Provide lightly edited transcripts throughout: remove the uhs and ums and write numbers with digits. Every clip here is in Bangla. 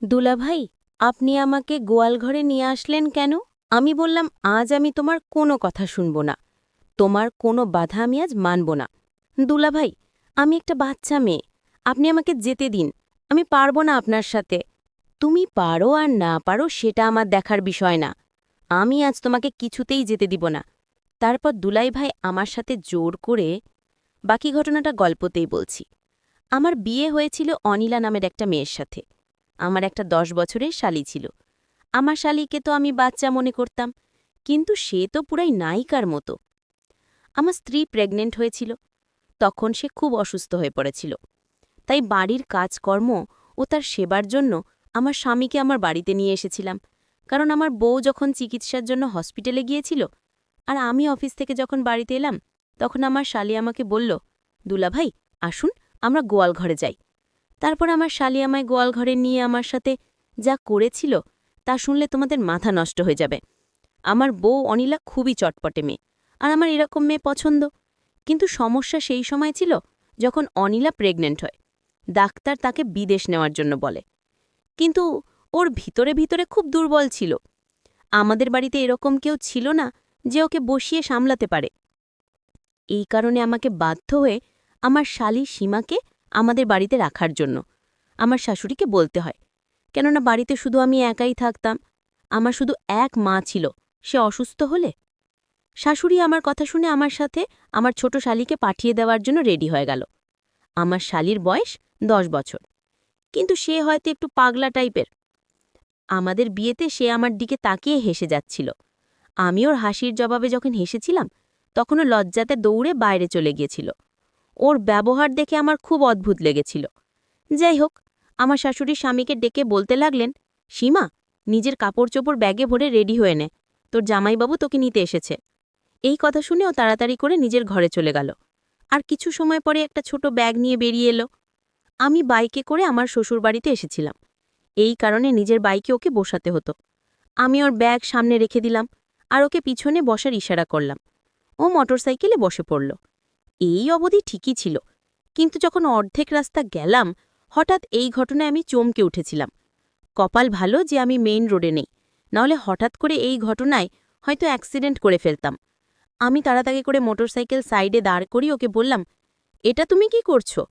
দুলাভাই, আপনি আমাকে গোয়ালঘরে নিয়ে আসলেন কেন? আমি বললাম, আজ আমি তোমার কোনো কথা শুনব না। তোমার কোনো বাধা আমি আজ মানব না। দুলাভাই, আমি একটা বাচ্চা মেয়ে। আপনি আমাকে যেতে দিন। আমি পারব না আপনার সাথে। তুমি পারো আর না পারো সেটা আমার দেখার বিষয় না। আমি আজ তোমাকে কিছুতেই যেতে দিব না। তারপর দুলাই ভাই আমার সাথে জোর করে বাকি ঘটনাটা গল্পতেই বলছি। আমার বিয়ে হয়েছিল অনিলা নামের একটা মেয়ের সাথে। আমার একটা 10 বছরের শালী ছিল। আমার শালীকে তো আমি বাচ্চা মনে করতাম, কিন্তু সে তো পুরাই নায়িকার মতো। আমার স্ত্রী প্রেগনেন্ট হয়েছিল। তখন সে খুব অসুস্থ হয়ে পড়েছিল। তাই বাড়ির কাজকর্ম ও তার সেবার জন্য আমার স্বামীকে আমার বাড়িতে নিয়ে এসেছিলাম। কারণ আমার বউ যখন চিকিৎসার জন্য হসপিটালে গিয়েছিল আর আমি অফিস থেকে যখন বাড়িতে এলাম, তখন আমার শালী আমাকে বলল, দুলাভাই আসুন, আমরা গোয়ালঘরে যাই। তারপর আমার শালী আমায় গোয়ালঘরে নিয়ে আমার সাথে যা করেছিল তা শুনলে তোমাদের মাথা নষ্ট হয়ে যাবে। আমার বউ অনিলা খুবই চটপটে মেয়ে, আর আমার এরকম মেয়ে পছন্দ। কিন্তু সমস্যা সেই সময় ছিল যখন অনিলা প্রেগনেন্ট হয়। ডাক্তার তাকে বিদেশ নেওয়ার জন্য বলে, কিন্তু ওর ভিতরে ভিতরে খুব দুর্বল ছিল। আমাদের বাড়িতে এরকম কেউ ছিল না যে ওকে বসিয়ে সামলাতে পারে। এই কারণে আমাকে বাধ্য হয়ে আমার শালী সীমাকে আমাদের বাড়িতে রাখার জন্য আমার শাশুড়িকে বলতে হয়। কেননা বাড়িতে শুধু আমি একাই থাকতাম। আমার শুধু এক মা ছিল, সে অসুস্থ হলে শাশুড়ি আমার কথা শুনে আমার সাথে আমার ছোট শালীকে পাঠিয়ে দেওয়ার জন্য রেডি হয়ে গেল। আমার শালীর বয়স 10 বছর, কিন্তু সে হয়তো একটু পাগলা টাইপের। আমাদের বিয়েতে সে আমার দিকে তাকিয়ে হেসে যাচ্ছিল। আমি ওর হাসির জবাবে যখন হেসেছিলাম, তখনও লজ্জাতে দৌড়ে বাইরে চলে গিয়েছিল। ওর ব্যবহার দেখে আমার খুব অদ্ভুত লেগেছিল। যাই হোক, আমার শাশুড়ি স্বামীকে ডেকে বলতে লাগলেন, সীমা, নিজের কাপড়-চোপড় ব্যাগে ভরে রেডি হয়ে নে, তোর জামাইবাবু তোকে নিতে এসেছে। এই কথা শুনেও তাড়াতাড়ি করে নিজের ঘরে চলে গেল। আর কিছু সময় পরে একটা ছোট ব্যাগ নিয়ে বেরিয়ে এলো। আমি বাইকে করে আমার শ্বশুরবাড়িতে এসেছিলাম। এই কারণে নিজের বাইকে ওকে বসাতে হতো। আমি ওর ব্যাগ সামনে রেখে দিলাম আর ওকে পিছনে বসার ইশারা করলাম। ও মোটরসাইকেলে বসে পড়ল। এই অবধি ঠিকই ছিল, কিন্তু যখন অর্ধেক রাস্তা গেলাম, হঠাৎ এই ঘটনায় আমি চমকে উঠেছিলাম। কপাল ভালো যে আমি মেইন রোডে নেই, নাহলে হঠাৎ করে এই ঘটনায় হয়তো অ্যাক্সিডেন্ট করে ফেলতাম। আমি তাড়াতাড়ি করে মোটরসাইকেল সাইডে দাঁড় করি ওকে বললাম, এটা তুমি কি করছো?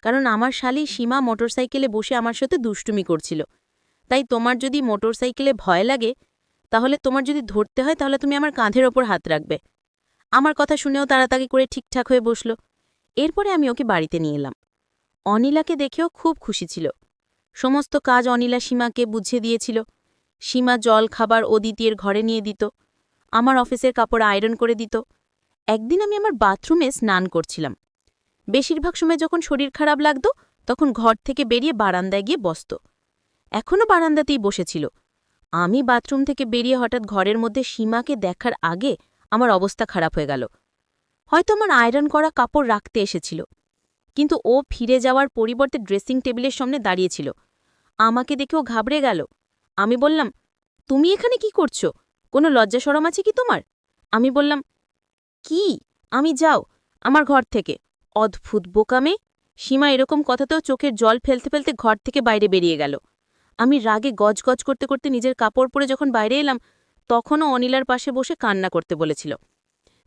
কারণ আমার শালী সীমা মোটরসাইকেলে বসে আমার সাথে দুষ্টুমি করছিল। তাই তোমার যদি মোটরসাইকেলে ভয় লাগে, তাহলে তোমার যদি ধরতে হয় তাহলে তুমি আমার কাঁধের ওপর হাত রাখবে। আমার কথা শুনেও তাড়াতাড়ি করে ঠিকঠাক হয়ে বসল। এরপরে আমি ওকে বাড়িতে নিয়ে এলাম। অনিলাকে দেখেও খুব খুশি ছিল। সমস্ত কাজ অনিলা সীমাকে বুঝিয়ে দিয়েছিল। সীমা জল খাবার অদিতির ঘরে নিয়ে দিত, আমার অফিসের কাপড় আয়রন করে দিত। একদিন আমি আমার বাথরুমে স্নান করছিলাম। বেশিরভাগ সময় যখন শরীর খারাপ লাগত, তখন ঘর থেকে বেরিয়ে বারান্দায় গিয়ে বসত। এখনও বারান্দাতেই বসেছিল। আমি বাথরুম থেকে বেরিয়ে হঠাৎ ঘরের মধ্যে সীমাকে দেখার আগে আমার অবস্থা খারাপ হয়ে গেল। হয়তো আমার আয়রন করা কাপড় রাখতে এসেছিল, কিন্তু ও ফিরে যাওয়ার পরিবর্তে ড্রেসিং টেবিলের সামনে দাঁড়িয়েছিল। আমাকে দেখে ও ঘাবড়ে গেল। আমি বললাম, তুমি এখানে কি করছো? কোনো লজ্জা শরম আছে কি তোমার? আমি বললাম, কি? আমি যাও আমার ঘর থেকে। অদ্ভুত বোকামে। সীমা এরকম কথাতেও চোখের জল ফেলতে ফেলতে ঘর থেকে বাইরে বেরিয়ে গেল। আমি রাগে গজগজ করতে করতে নিজের কাপড় পরে যখন বাইরে এলাম, তখনও অনিলার পাশে বসে কান্না করতে বলেছিল।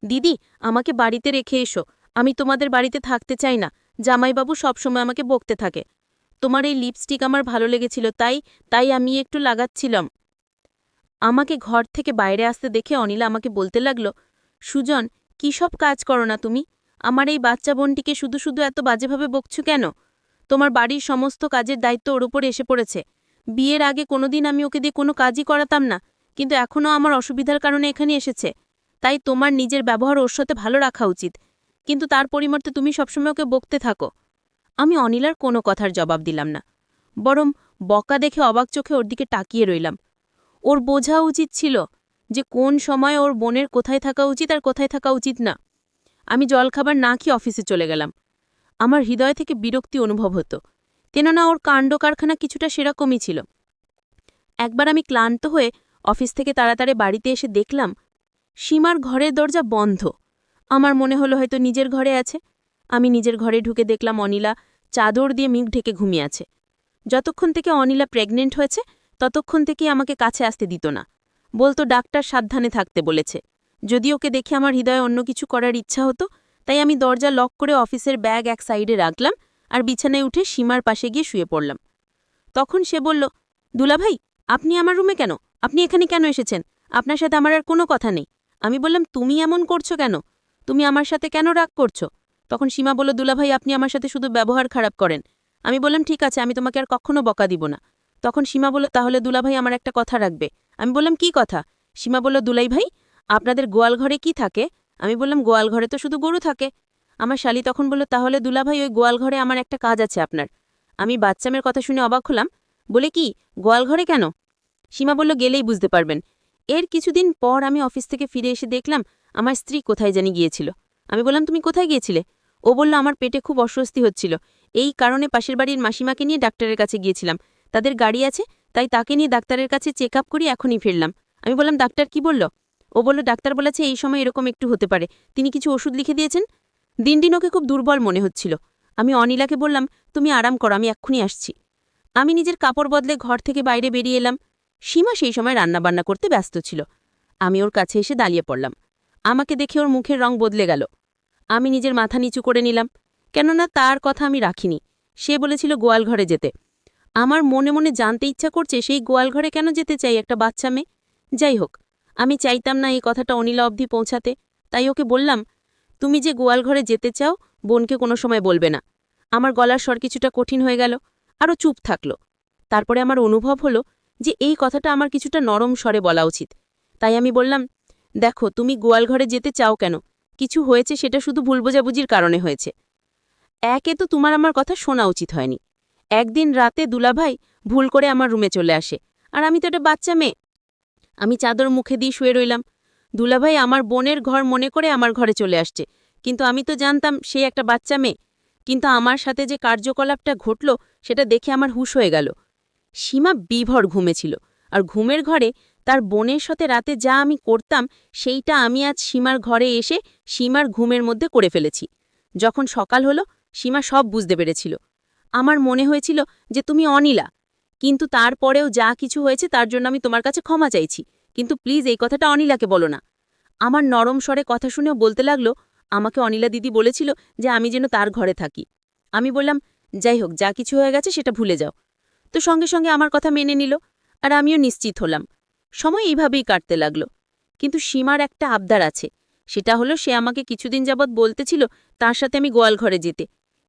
দিদি, আমাকে বাড়িতে রেখে এসো। আমি তোমাদের বাড়িতে থাকতে চাই না। জামাইবাবু সবসময় আমাকে বকতে থাকে। তোমার এই লিপস্টিক আমার ভালো লেগেছিল, তাই তাই আমি একটু লাগাচ্ছিলাম। আমাকে ঘর থেকে বাইরে আসতে দেখে অনিলা আমাকে বলতে লাগল, সুজন, কী সব কাজ করো না তুমি? আমার এই বাচ্চা বোনটিকে শুধু শুধু এত বাজেভাবে বকছো কেন? তোমার বাড়ির সমস্ত কাজের দায়িত্ব ওর উপরে এসে পড়েছে। বিয়ের আগে কোনোদিন আমি ওকে দিয়ে কোনো কাজই করাতাম না, কিন্তু এখনও আমার অসুবিধার কারণে এখানে এসেছে। তাই তোমার নিজের ব্যবহার ওর সাথে ভালো রাখা উচিত, কিন্তু তার পরিবর্তে তুমি সবসময় ওকে বকতে থাকো। আমি অনিলার কোনো কথার জবাব দিলাম না, বরং বকা দেখে অবাক চোখে ওর দিকে তাকিয়ে রইলাম। ওর বোঝা উচিত ছিল যে কোন সময় ওর বোনের কোথায় থাকা উচিত আর কোথায় থাকা উচিত না। আমি জলখাবার না খেয়ে অফিসে চলে গেলাম। আমার হৃদয় থেকে বিরক্তি অনুভব হতো, কেননা ওর কাণ্ড কারখানা কিছুটা সেরকমই ছিল। একবার আমি ক্লান্ত হয়ে অফিস থেকে তাড়াতাড়ি বাড়িতে এসে দেখলাম সীমার ঘরের দরজা বন্ধ। আমার মনে হলো হয়তো নিজের ঘরে আছে। আমি নিজের ঘরে ঢুকে দেখলাম অনিলা চাদর দিয়ে মুখ ঢেকে ঘুমিয়ে আছে। যতক্ষণ থেকে অনিলা প্রেগনেন্ট হয়েছে ততক্ষণ থেকেই আমাকে কাছে আসতে দিত না, বলতো ডাক্তার সাবধানে থাকতে বলেছে। যদি ওকে দেখে আমার হৃদয়ে অন্য কিছু করার ইচ্ছা হতো, তাই আমি দরজা লক করে অফিসের ব্যাগ এক সাইডে রাখলাম আর বিছানায় উঠে সীমার পাশে গিয়ে শুয়ে পড়লাম। তখন সে বলল, দুলাভাই, আপনি আমার রুমে কেন? আপনি এখানে কেন এসেছেন? আপনার সাথে আমার আর কোনো কথা নেই। আমি বললাম, তুমি এমন করছো কেন? তুমি আমার সাথে কেন রাগ করছো? তখন সীমা বলল, দুলাভাই, আপনি আমার সাথে শুধু ব্যবহার খারাপ করেন। আমি বললাম, ঠিক আছে, আমি তোমাকে আর কখনো বকা দিব না। তখন সীমা বলল, তাহলে দুলাভাই আমার একটা কথা রাখবে। আমি বললাম, কি কথা? সীমা বলল, দুলাই ভাই, আপনাদের গোয়াল ঘরে কি থাকে? আমি বললাম, গোয়াল ঘরে তো শুধু গরু থাকে। আমার শালি তখন বলল, তাহলে দুলাভাই, ওই গোয়াল ঘরে আমার একটা কাজ আছে আপনার। আমি বাচ্চামের কথা শুনে অবাক হলাম, বলে, কি গোয়াল ঘরে কেন? সীমা বলল, গেলেই বুঝতে পারবেন। এর কিছুদিন পর আমি অফিস থেকে ফিরে এসে দেখলাম আমার স্ত্রী কোথায় জানি গিয়েছিল। আমি বললাম, তুমি কোথায় গিয়েছিলে? ও বলল, আমার পেটে খুব অস্বস্তি হচ্ছিল, এই কারণে পাশের বাড়ির মাসিমাকে নিয়ে ডাক্তারের কাছে গিয়েছিলাম। তাদের গাড়ি আছে, তাই তাকে নিয়ে ডাক্তারের কাছে চেক আপ করি এখনই ফিরলাম। আমি বললাম, ডাক্তার কি বলল? ও বলল, ডাক্তার বলেছে এই সময় এরকম একটু হতে পারে, তিনি কিছু ওষুধ লিখে দিয়েছেন। দিন দিন ওকে খুব দুর্বল মনে হচ্ছিল। আমি অনিলাকে বললাম, তুমি আরাম করো, আমি এক্ষুনি আসছি। আমি নিজের কাপড় বদলে ঘর থেকে বাইরে বেরিয়ে এলাম। সীমা সেই সময় রান্নাবান্না করতে ব্যস্ত ছিল। আমি ওর কাছে এসে দাঁড়িয়ে পড়লাম। আমাকে দেখে ওর মুখের রং বদলে গেল। আমি নিজের মাথা নিচু করে নিলাম, কেননা তার কথা আমি রাখিনি। সে বলেছিল গোয়াল ঘরে যেতে। আমার মনে মনে জানতে ইচ্ছা করছে সেই গোয়াল ঘরে কেন যেতে চাই একটা বাচ্চা মেয়ে। যাই হোক, আমি চাইতাম না এই কথাটা অনিলা অবধি পৌঁছাতে, তাই ওকে বললাম, তুমি যে গোয়াল ঘরে যেতে চাও বোনকে কোনো সময় বলবে না। আমার গলার স্বর কিছুটা কঠিন হয়ে গেল, আরও চুপ থাকল। তারপরে আমার অনুভব হলো যে এই কথাটা আমার কিছুটা নরম স্বরে বলা উচিত। তাই আমি বললাম, দেখো, তুমি গোয়াল ঘরে যেতে চাও কেন? কিছু হয়েছে, সেটা শুধু ভুল বোঝাবুঝির কারণে হয়েছে। একে তো তোমার আমার কথা শোনা উচিত হয়নি। একদিন রাতে দুলাভাই ভুল করে আমার রুমে চলে আসে, আর আমি তো একটা বাচ্চা মেয়ে। আমি চাদর মুখে দিয়ে শুয়ে রইলাম। দুলাভাই আমার বোনের ঘর মনে করে আমার ঘরে চলে আসছে, কিন্তু আমি তো জানতাম সে একটা বাচ্চা মেয়ে। কিন্তু আমার সাথে যে কার্যকলাপটা ঘটল সেটা দেখে আমার হুঁশ হয়ে গেল। সীমা বিভর ঘুমেছিল, আর ঘুমের ঘরে তার বোনের সাথে রাতে যা আমি করতাম সেইটা আমি আজ সীমার ঘরে এসে সীমার ঘুমের মধ্যে করে ফেলেছি। যখন সকাল হলো, সীমা সব বুঝতে পেরেছিল। আমার মনে হয়েছিল যে তুমি অনিলা, কিন্তু তারপরেও যা কিছু হয়েছে তার জন্য আমি তোমার কাছে ক্ষমা চাইছি, কিন্তু প্লিজ এই কথাটা অনিলাকে বলো না। আমার নরম স্বরে কথা শুনেও বলতে লাগলো, আমাকে অনিলা দিদি বলেছিল যে আমি যেন তার ঘরে থাকি। আমি বললাম, যাই হোক, যা কিছু হয়ে গেছে সেটা ভুলে যাও। তো সঙ্গে সঙ্গে আমার কথা মেনে নিল, আর আমিও নিশ্চিত হলাম। সময় এইভাবেই কাটতে লাগলো। কিন্তু সীমার একটা আবদার আছে, সেটা হলো সে আমাকে কিছুদিন যাবৎ বলতেছিল তার সাথে আমি গোয়াল ঘরে যেতে।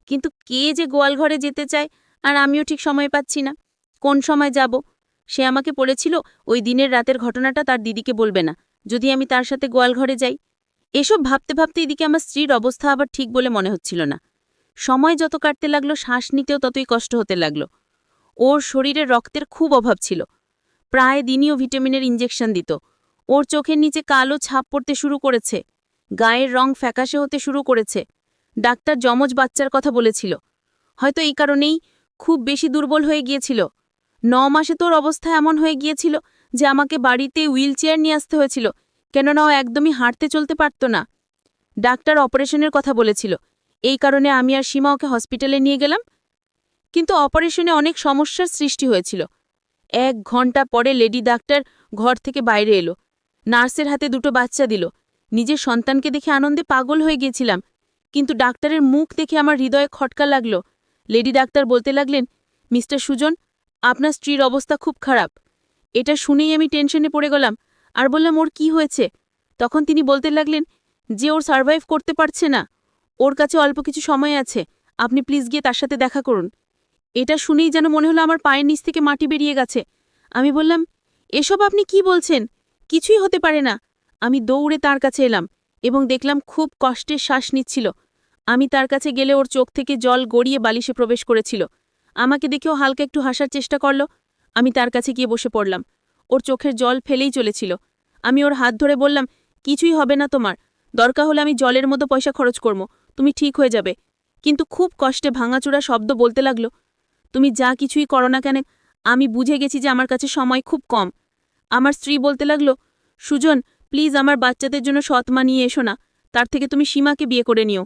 কিন্তু কে যে গোয়াল ঘরে যেতে চায়, আর আমিও ঠিক সময় পাচ্ছি না কোন সময় যাব। সে আমাকে বলেছিল ওই দিনের রাতের ঘটনাটা তার দিদিকে বলবে না, যদি আমি তার সাথে গোয়াল ঘরে যাই। এসব ভাবতে ভাবতে এদিকে আমার স্ত্রীর অবস্থা আবার ঠিক বলে মনে হচ্ছিল না। সময় যত কাটতে লাগলো শ্বাস নিতেও ততই কষ্ট হতে লাগলো। ওর শরীরে রক্তের খুব অভাব ছিল, প্রায় দিনই ও ভিটামিনের ইঞ্জেকশন দিত। ওর চোখের নিচে কালো ছাপ পড়তে শুরু করেছে, গায়ের রং ফ্যাকাশে হতে শুরু করেছে। ডাক্তার যমজ বাচ্চার কথা বলেছিল, হয়তো এই কারণেই খুব বেশি দুর্বল হয়ে গিয়েছিল। 9 মাসে তোর অবস্থা এমন হয়ে গিয়েছিল যে আমাকে বাড়িতে হুইল চেয়ার নিয়ে আসতে হয়েছিল, কেননা ও একদমই হাঁটতে চলতে পারত না। ডাক্তার অপারেশনের কথা বলেছিল, এই কারণে আমি আর সীমা ওকে হসপিটালে নিয়ে গেলাম। কিন্তু অপারেশনে অনেক সমস্যার সৃষ্টি হয়েছিল। 1 ঘন্টা পরে লেডি ডাক্তার ঘর থেকে বাইরে এলো, নার্সের হাতে 2টো বাচ্চা দিল। নিজের সন্তানকে দেখে আনন্দে পাগল হয়ে গিয়েছিলাম, কিন্তু ডাক্তারের মুখ দেখে আমার হৃদয়ে খটকা লাগলো। লেডি ডাক্তার বলতে লাগলেন, মিস্টার সুজন, আপনার স্ত্রীর অবস্থা খুব খারাপ। এটা শুনেই আমি টেনশনে পড়ে গেলাম, আর বললাম, ওর কি হয়েছে? তখন তিনি বলতে লাগলেন যে ওর সার্ভাইভ করতে পারছে না, ওর কাছে অল্প কিছু সময় আছে, আপনি প্লিজ গিয়ে তার সাথে দেখা করুন। এটা শুনেই যেন মনে হলো আমার পায়ের নিচ থেকে মাটি বেরিয়ে গেছে। আমি বললাম, এসব আপনি কি বলছেন? কিছুই হতে পারে না। আমি দৌড়ে তার কাছে এলাম এবং দেখলাম খুব কষ্টের শ্বাস নিচ্ছিল। আমি তার কাছে গেলে ওর চোখ থেকে জল গড়িয়ে বালিশে প্রবেশ করেছিল। আমাকে দেখেও হালকা একটু হাসার চেষ্টা করল। আমি তার কাছে গিয়ে বসে পড়লাম। ওর চোখের জল ফেলেই চলেছিল। আমি ওর হাত ধরে বললাম, কিছুই হবে না তোমার, দরকার হলে আমি জলের মতো পয়সা খরচ করব, তুমি ঠিক হয়ে যাবে। কিন্তু খুব কষ্টে ভাঙাচোরা শব্দ বলতে লাগলো, তুমি যা কিছুই করো না কেন, আমি বুঝে গেছি যে আমার কাছে সময় খুব কম। আমার স্ত্রী বলতে লাগলো, সুজন, প্লিজ আমার বাচ্চাদের জন্য সৎ মা নিয়ে এসো না, তার থেকে তুমি সীমাকে বিয়ে করে নিও।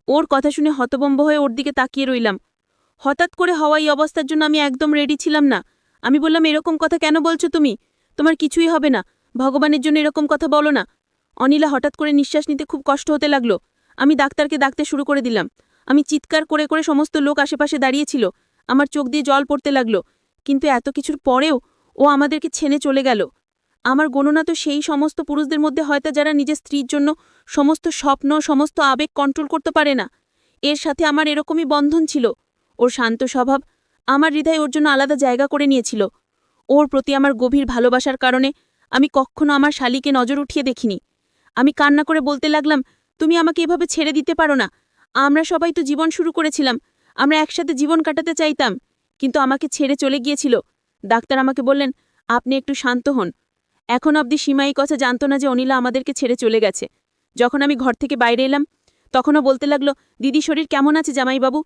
ওর কথা শুনে হতবম্ব হয়ে ওর দিকে তাকিয়ে রইলাম। হঠাৎ করে হওয়া এই অবস্থার জন্য আমি একদম রেডি ছিলাম না। আমি বললাম, এরকম কথা কেন বলছো তুমি? তোমার কিছুই হবে না, ভগবানের জন্য এরকম কথা বলো না। অনিলা হঠাৎ করে নিঃশ্বাস নিতে খুব কষ্ট হতে লাগলো। আমি ডাক্তারকে ডাকতে শুরু করে দিলাম। আমি চিৎকার করে করে সমস্ত লোক আশেপাশে দাঁড়িয়েছিল। আমার চোখ দিয়ে জল পড়তে লাগলো। কিন্তু এত কিছুর পরেও ও আমাদেরকে ছেড়ে চলে গেল। আমার গণনা তো সেই সমস্ত পুরুষদের মধ্যে হয়তো যারা নিজের স্ত্রীর জন্য সমস্ত স্বপ্ন, সমস্ত আবেগ কন্ট্রোল করতে পারে না। এর সাথে আমার এরকমই বন্ধন ছিল। ওর শান্ত স্বভাব আমার হৃদয়ে ওর জন্য আলাদা জায়গা করে নিয়েছিল। ওর প্রতি আমার গভীর ভালোবাসার কারণে আমি কখনো আমার শালিকে নজর উঠিয়ে দেখিনি। আমি কান্না করে বলতে লাগলাম, তুমি আমাকে এভাবে ছেড়ে দিতে পারো না। আমরা সবাই তো জীবন শুরু করেছিলাম, আমরা একসাথে জীবন কাটাতে চাইতাম। কিন্তু আমাকে ছেড়ে চলে গিয়েছিল। ডাক্তার আমাকে বললেন, আপনি একটু শান্ত হন। এখন অবধি সীমা এই কথা জানত না যে অনিলা আমাদেরকে ছেড়ে চলে গেছে। যখন আমি ঘর থেকে বাইরে এলাম, তখনও বলতে লাগলো, দিদি শরীর কেমন আছে জামাইবাবু?